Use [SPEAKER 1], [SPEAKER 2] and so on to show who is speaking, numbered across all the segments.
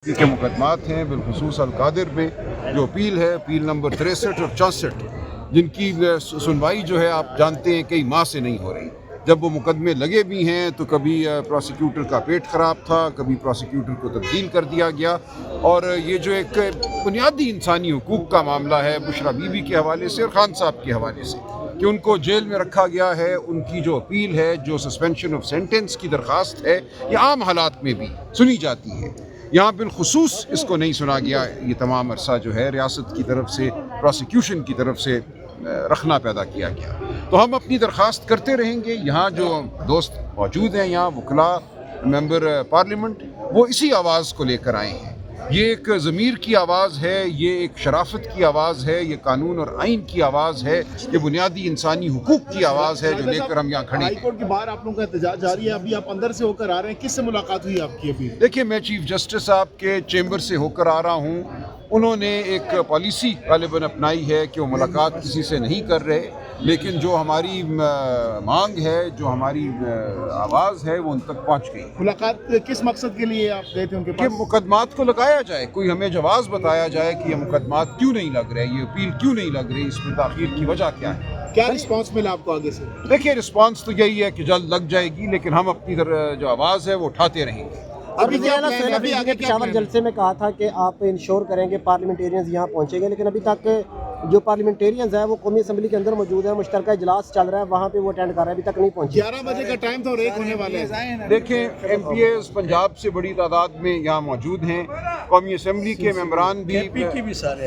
[SPEAKER 1] के मुकदमात हैं, बिलखुसूस अलकादिर में जो अपील है, अपील नंबर 63 और 64, जिनकी सुनवाई जो है आप जानते हैं कई माह से नहीं हो रही। जब वो मुकदमे लगे भी हैं तो कभी प्रोसिक्यूटर का पेट ख़राब था, कभी प्रोसिक्यूटर को तब्दील कर दिया गया। और ये जो एक बुनियादी इंसानी हुकूक का मामला है बुशरा बीबी के हवाले से और खान साहब के हवाले से कि उनको जेल में रखा गया है, उनकी जो अपील है, जो सस्पेंशन ऑफ सेंटेंस की दरख्वास्त है, ये आम हालात में भी सुनी जाती है। यहाँ बिलखुसूस इसको नहीं सुना गया। ये तमाम अरसा जो है रियासत की तरफ से, प्रोसिक्यूशन की तरफ से रखना पैदा किया गया। तो हम अपनी दरख्वास्त करते रहेंगे। यहाँ जो दोस्त मौजूद हैं, यहाँ वकला, मेंबर पार्लियामेंट, वो इसी आवाज़ को लेकर आए हैं। ये एक ज़मीर की आवाज़ है, ये एक शराफत की आवाज़ है, ये कानून और आइन की आवाज़ है, ये बुनियादी इंसानी हुकूक की आवाज़ है जो लेकर हम यहाँ खड़े हैं।
[SPEAKER 2] हाईकोर्ट के बाहर आप लोगों का एहतजाज जारी है, अभी आप अंदर से होकर आ रहे हैं, किससे मुलाकात हुई आपकी अभी?
[SPEAKER 1] देखिए, मैं चीफ जस्टिस साहब के चेंबर से होकर आ रहा हूँ। उन्होंने एक पॉलिसी गालिबन अपनाई है कि वो मुलाकात किसी से नहीं कर रहे, लेकिन जो हमारी मांग है, जो हमारी आवाज़ है, वो उन तक पहुँच गई।
[SPEAKER 2] मुलाकात किस मकसद के लिए आप गए थे उनके
[SPEAKER 1] कि
[SPEAKER 2] पास?
[SPEAKER 1] मुकदमात को लगाया जाए, कोई हमें जवाब बताया जाए कि ये मुकदमात क्यों नहीं लग रहे, ये अपील क्यों नहीं लग रही, इसमें ताख़ीर की वजह क्या है।
[SPEAKER 2] क्या रिस्पांस मिला आपको आगे से?
[SPEAKER 1] देखिए, रिस्पांस तो यही है कि जल्द लग जाएगी, लेकिन हम अपनी जो आवाज़ है वो उठाते रहेंगे।
[SPEAKER 2] अभी क्या प्लान है? अभी आगे क्या
[SPEAKER 3] पेशावर
[SPEAKER 2] प्लान है?
[SPEAKER 3] जलसे में कहा था कि आप इंश्योर करेंगे पार्लियामेंटेरियंस यहाँ पहुँचेंगे, लेकिन अभी तक जो पार्लियामेंटेरियंस हैं वो कौमी असम्बली के अंदर मौजूद है, मुश्तरका इजलास चल रहा है, वहाँ पे वो अटेंड कर रहे हैं, अभी तक नहीं पहुँचे।
[SPEAKER 2] 11 बजे का टाइम था और 1 होने वाले हैं।
[SPEAKER 1] देखें, MPAs पंजाब से बड़ी तादाद में यहाँ मौजूद हैं। कौमी असम्बली के मेंबरान भी,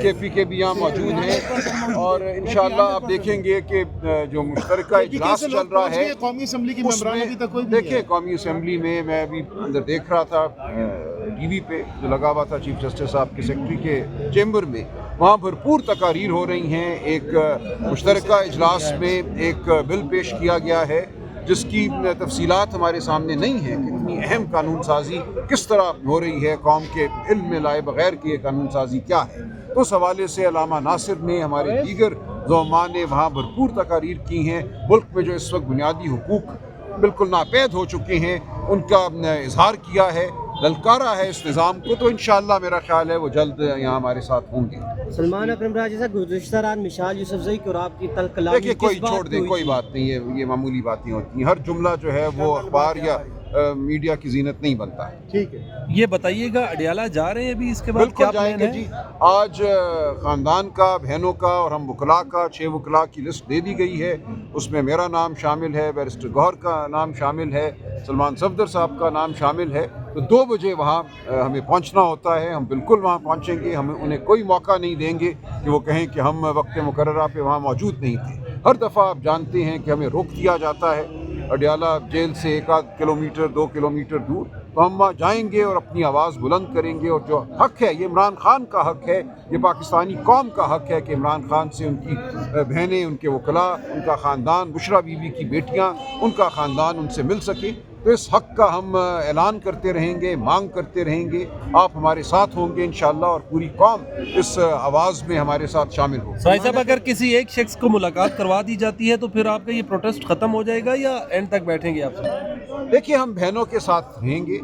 [SPEAKER 1] KP के भी यहाँ मौजूद हैं। और इंशाअल्लाह आप देखेंगे कि जो मुश्तरका इजलास चल रहा है,
[SPEAKER 2] कौमी असम्बली के मेंबरान अभी तक कोई भी नहीं
[SPEAKER 1] देखिए, कौमी असम्बली में मैं अभी अंदर देख रहा था TV पे जो लगा हुआ था चीफ जस्टिस साहब के सेक्रेटरी के चेंबर में, वहाँ भरपूर तकारीर हो रही हैं। एक मुश्तरका इजलास में एक बिल पेश किया गया है जिसकी तफसीलात हमारे सामने नहीं है कि इतनी अहम कानून साजी किस तरह हो रही है, कौम के इल्म में लाए बगैर की ये कानून साजी क्या है। तो उस हवाले से अल्लामा नासिर ने, हमारे दीगर ज़ुअमा ने वहाँ भरपूर तकारीर की हैं। मुल्क में जो इस वक्त बुनियादी हुकूक बिल्कुल नापैद हो चुके हैं, उनका इजहार किया है, ललकारा है इस निज़ाम को। तो इंशाअल्लाह मेरा ख्याल है वो जल्द यहाँ हमारे साथ होंगे।
[SPEAKER 3] सलमान अकरम राजी साहब, गुज़िश्ता रात मिशाल यूसुफजई को आपकी तलकलामी
[SPEAKER 1] देखिए, कोई छोड़ दे, कोई बात नहीं है, ये मामूली बातें होती हैं। हर जुमला जो है वो अखबार या मीडिया की जीनत नहीं बनता है।
[SPEAKER 2] ठीक है,
[SPEAKER 4] ये बताइएगा, अडियाला जा रहे हैं अभी, इसके बाद
[SPEAKER 1] बिल्कुल
[SPEAKER 4] क्या प्लान
[SPEAKER 1] जाएंगे
[SPEAKER 4] है?
[SPEAKER 1] जी। आज ख़ानदान का, बहनों का और हम वकला का 6 वकला की लिस्ट दे दी गई है। उसमें मेरा नाम शामिल है, बैरिस्टर गौहर का नाम शामिल है, सलमान सफदर साहब का नाम शामिल है। तो 2 बजे वहाँ हमें पहुँचना होता है। हम बिल्कुल वहाँ पहुँचेंगे। हम उन्हें कोई मौका नहीं देंगे कि वो कहें कि हम वक्त मुकर्ररा पे वहाँ मौजूद नहीं थे। हर दफ़ा आप जानते हैं कि हमें रोक दिया जाता है अडियाला जेल से 1 किलोमीटर 2 किलोमीटर दूर। तो हम वहाँ जाएंगे और अपनी आवाज़ बुलंद करेंगे। और जो हक़ है, ये इमरान खान का हक़ है, ये पाकिस्तानी कौम का हक़ है कि इमरान खान से उनकी बहनें, उनके वकला, उनका ख़ानदान, बुशरा बीबी की बेटियाँ, उनका ख़ानदान उनसे मिल सके। तो इस हक़ का हम ऐलान करते रहेंगे, मांग करते रहेंगे। आप हमारे साथ होंगे इंशाअल्लाह और पूरी कौम इस आवाज़ में हमारे साथ शामिल हो।
[SPEAKER 4] भाई साहब, अगर किसी एक शख्स को मुलाकात करवा दी जाती है तो फिर आपका ये प्रोटेस्ट ख़त्म हो जाएगा या एंड तक बैठेंगे आप?
[SPEAKER 1] देखिए, हम बहनों के साथ रहेंगे।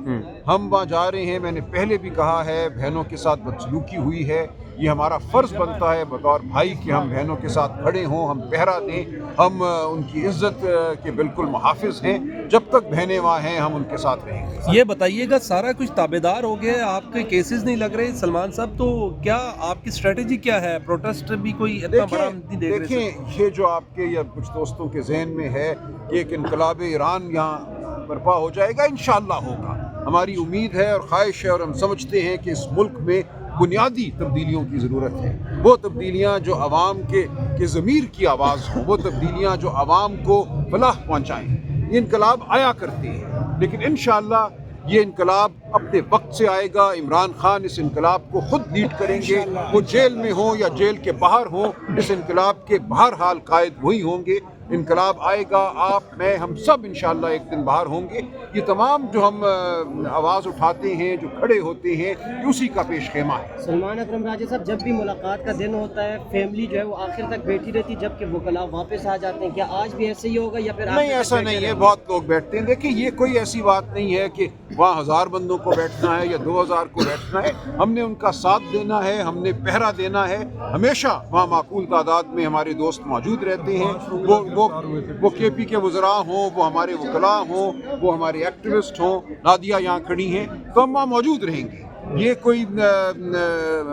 [SPEAKER 1] हम वहाँ जा रहे हैं, मैंने पहले भी कहा है, बहनों के साथ बदसलूकी हुई है। ये हमारा फ़र्ज़ बनता है बतौर भाई कि हम बहनों के साथ खड़े हों, हम पहरा दें, हम उनकी इज़्ज़त के बिल्कुल मुहाफ़िज़ हैं। जब तक बहनें वहाँ हैं हम उनके साथ रहेंगे।
[SPEAKER 4] ये बताइएगा, सारा कुछ ताबेदार हो गया है, आपके केसेस नहीं लग रहे सलमान साहब, तो क्या आपकी स्ट्रेटजी क्या है? प्रोटेस्ट भी कोई इतना बड़ा नहीं देख रहे?
[SPEAKER 1] देखिए, ये जो आपके या कुछ दोस्तों के जहन में है कि एक इनकलाब ईरान यहाँ बर्पा हो जाएगा, इंशाअल्लाह होगा। हमारी उम्मीद है और ख्वाहिश है और हम समझते हैं कि इस मुल्क में बुनियादी तब्दीलियों की ज़रूरत है। वो तब्दीलियाँ जो आवाम के ज़मीर की आवाज़ हो, वो तब्दीलियाँ जो आवाम को फलाह पहुँचाएँ। ये इनकलाब आया करते हैं, लेकिन इंशाअल्लाह ये इनकलाब अपने वक्त से आएगा। इमरान खान इस इनकलाब को खुद लीड करेंगे। वो जेल में हो या जेल के बाहर हो, इस इनकलाब के बहरहाल कायद वही होंगे انقلاب آئے گا، آپ میں ہم سب انشاءاللہ ایک دن باہر ہوں گے. یہ تمام جو ہم آواز اٹھاتے ہیں، جو کھڑے ہوتے ہیں، یہ اسی کا پیش خیمہ ہے.
[SPEAKER 3] سلمان اکرم راجہ صاحب، جب بھی ملاقات کا دن ہوتا ہے فیملی جو ہے وہ آخر تک بیٹھی رہتی جبکہ وکلاء واپس آ جاتے ہیں، کیا آج بھی ایسے ہی ہوگا یا پھر
[SPEAKER 1] نہیں، ایسا نہیں ہے. بہت لوگ بیٹھتے ہیں. دیکھیں یہ کوئی ایسی بات نہیں ہے کہ وہاں 1000 بندوں کو بیٹھنا ہے یا 2000 کو بیٹھنا ہے. ہم نے ان کا ساتھ دینا ہے، ہم نے پہرا دینا ہے. ہمیشہ وہاں معقول تعداد میں ہمارے دوست موجود رہتے ہیں. وہ کے پی کے وزراء ہوں، وہ ہمارے وکلاء ہوں، وہ ہمارے ایکٹیوسٹ ہوں. نادیہ یہاں کھڑی ہیں تو ہم وہاں موجود رہیں گے. یہ کوئی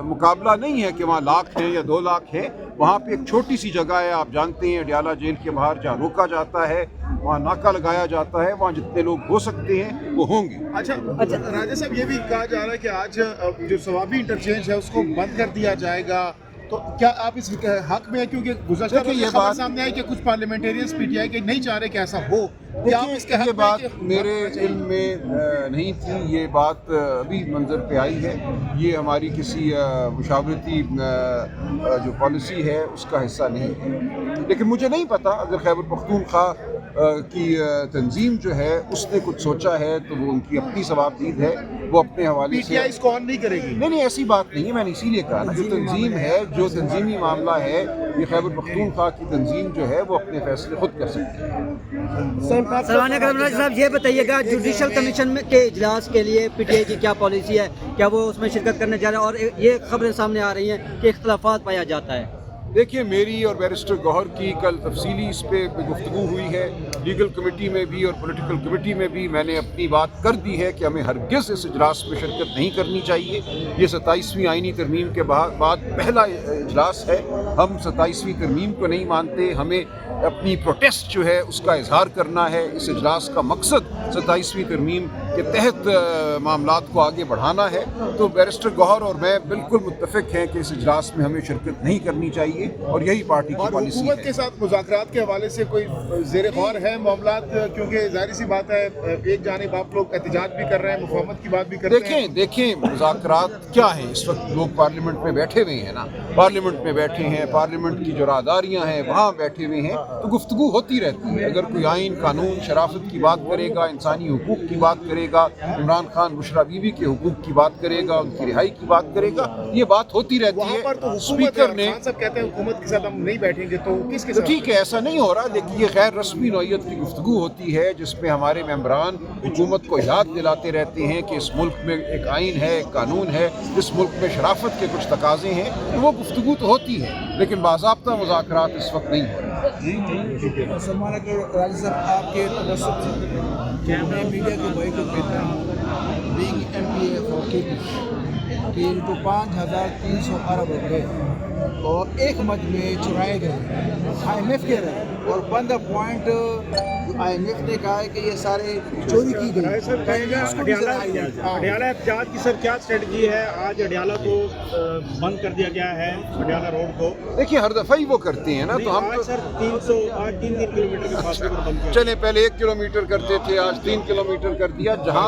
[SPEAKER 1] مقابلہ نہیں ہے کہ وہاں لاکھ ہیں یا 2 لاکھ ہیں. وہاں پہ ایک چھوٹی سی جگہ ہے، آپ جانتے ہیں اڈیالہ جیل کے باہر جہاں روکا جاتا ہے، وہاں ناکہ لگایا جاتا ہے. وہاں جتنے لوگ ہو سکتے ہیں وہ ہوں گے.
[SPEAKER 2] اچھا راجہ صاحب، یہ بھی کہا جا رہا ہے کہ آج جو ثوابی انٹرچینج ہے اس کو بند کر دیا جائے گا، تو کیا آپ اس حق میں ہیں؟ کیونکہ گزشتہ
[SPEAKER 1] دیکھیں، یہ
[SPEAKER 2] خبر
[SPEAKER 1] بات
[SPEAKER 2] سامنے آئی کہ کچھ پارلیمنٹیرینز پی ٹی آئی کے نہیں چاہ رہے کہ ایسا ہو. کیا آپ اس کے حق
[SPEAKER 1] یہ
[SPEAKER 2] میں
[SPEAKER 1] بات
[SPEAKER 2] ہیں کہ
[SPEAKER 1] میرے علم میں نہیں تھی. یہ بات ابھی منظر پہ آئی ہے. یہ ہماری کسی مشاورتی جو پالیسی ہے اس کا حصہ نہیں ہے. لیکن مجھے نہیں پتا، اگر خیبر پختونخوا کی تنظیم جو ہے اس نے کچھ سوچا ہے تو وہ ان کی اپنی ثوابدید ہے، وہ اپنے حوالے
[SPEAKER 2] پی
[SPEAKER 1] سے.
[SPEAKER 2] ٹی آئی اس کو آن نہیں کرے گی؟
[SPEAKER 1] نہیں، ایسی بات نہیں ہے. میں نے اسی لیے کہا نا، جو تنظیم ہے، جو تنظیمی معاملہ ہے، یہ خیبر پختونخوا کی تنظیم جو ہے وہ اپنے فیصلے خود کر سکتی ہے.
[SPEAKER 5] سلمان اکرم راجہ صاحب، یہ بتائیے گا جوڈیشل کمیشن کے اجلاس کے لیے پی ٹی آئی کی کیا پالیسی ہے؟ کیا وہ اس میں شرکت کرنے جا رہے ہیں؟ اور یہ خبریں سامنے آ رہی ہیں کہ اختلافات پایا جاتا ہے.
[SPEAKER 1] دیکھیے، میری اور بیرسٹر گوہر کی کل تفصیلی اس پہ گفتگو ہوئی ہے. لیگل کمیٹی میں بھی اور پولیٹیکل کمیٹی میں بھی میں نے اپنی بات کر دی ہے کہ ہمیں ہرگز اس اجلاس میں شرکت نہیں کرنی چاہیے. یہ 27ویں آئینی ترمیم کے بعد پہلا اجلاس ہے. ہم 27ویں ترمیم کو نہیں مانتے. ہمیں اپنی پروٹیسٹ جو ہے اس کا اظہار کرنا ہے. اس اجلاس کا مقصد 27ویں ترمیم کے تحت معاملات کو آگے بڑھانا ہے. تو بیرسٹر گوہر اور میں بالکل متفق ہیں کہ اس اجلاس میں ہمیں شرکت نہیں کرنی چاہیے، اور یہی پارٹی کی
[SPEAKER 2] اور
[SPEAKER 1] پالیسی
[SPEAKER 2] حکومت
[SPEAKER 1] ہے.
[SPEAKER 2] کے ساتھ مذاکرات کے حوالے سے کوئی زیر غور ہے معاملات؟ کیونکہ ظاہر سی بات ہے، ایک جانب آپ لوگ احتجاج بھی کر رہے ہیں، مفاہمت کی بات بھی کر رہے ہیں.
[SPEAKER 1] دیکھیں مذاکرات کیا ہیں؟ اس وقت لوگ پارلیمنٹ میں بیٹھے ہوئے ہیں نا، پارلیمنٹ میں بیٹھے ہیں، پارلیمنٹ کی جو راہداریاں ہیں وہاں بیٹھے ہوئے ہیں، تو گفتگو ہوتی رہتی ہے. اگر کوئی آئین، قانون، شرافت کی بات کرے گا، انسانی حقوق کی بات کرے گا، عمران خان بشرا بیوی کے حقوق کی بات کرے گا، ان کی رہائی کی بات کرے گا، یہ بات ہوتی رہتی
[SPEAKER 2] وہاں
[SPEAKER 1] ہے.
[SPEAKER 2] پر تو حکومت
[SPEAKER 1] اسپیکر نے
[SPEAKER 2] خان صاحب کہتے ہیں حکومت کے ساتھ ہم نہیں بیٹھیں گے، تو کس کے
[SPEAKER 1] تو
[SPEAKER 2] ساتھ؟
[SPEAKER 1] ٹھیک ہے، ایسا نہیں ہو رہا. دیکھیے، یہ غیر رسمی نوعیت کی گفتگو ہوتی ہے جس میں ہمارے ممبران حکومت کو یاد دلاتے رہتے ہیں کہ اس ملک میں ایک آئین ہے، ایک قانون ہے، اس ملک میں شرافت کے کچھ تقاضے ہیں. تو وہ گفتگو تو ہوتی ہے، لیکن باضابطہ مذاکرات اس وقت نہیں ہو رہے.
[SPEAKER 6] سلمان اکرم راجہ صاحب، آپ کے توسط سے میں میڈیا کے بھائی کو کہتا ہوں، بینگ ایم پی اے فور کے پی ان کو 5300 ارب روپے اور ایک مد میں چرائے گئے. آئی ایم ایف کہہ رہے ہیں، اور بند پوائنٹ آئی ایم ایف نے کہا ہے کہ یہ سارے چوری کی گئی.
[SPEAKER 7] اڈیالہ احتجاج کی سر کیا اسٹریٹجی ہے؟ آج اڈیالہ کو بند کر دیا گیا ہے، اڈیالہ روڈ کو.
[SPEAKER 1] دیکھیے، ہر دفعہ ہی وہ کرتے ہیں نا. تو ہم
[SPEAKER 7] آج سر 3 کلومیٹر کے فاصلے پر بند کیا.
[SPEAKER 1] چلے پہلے 1 کلومیٹر کرتے تھے، آج 3 کلومیٹر کر دیا. جہاں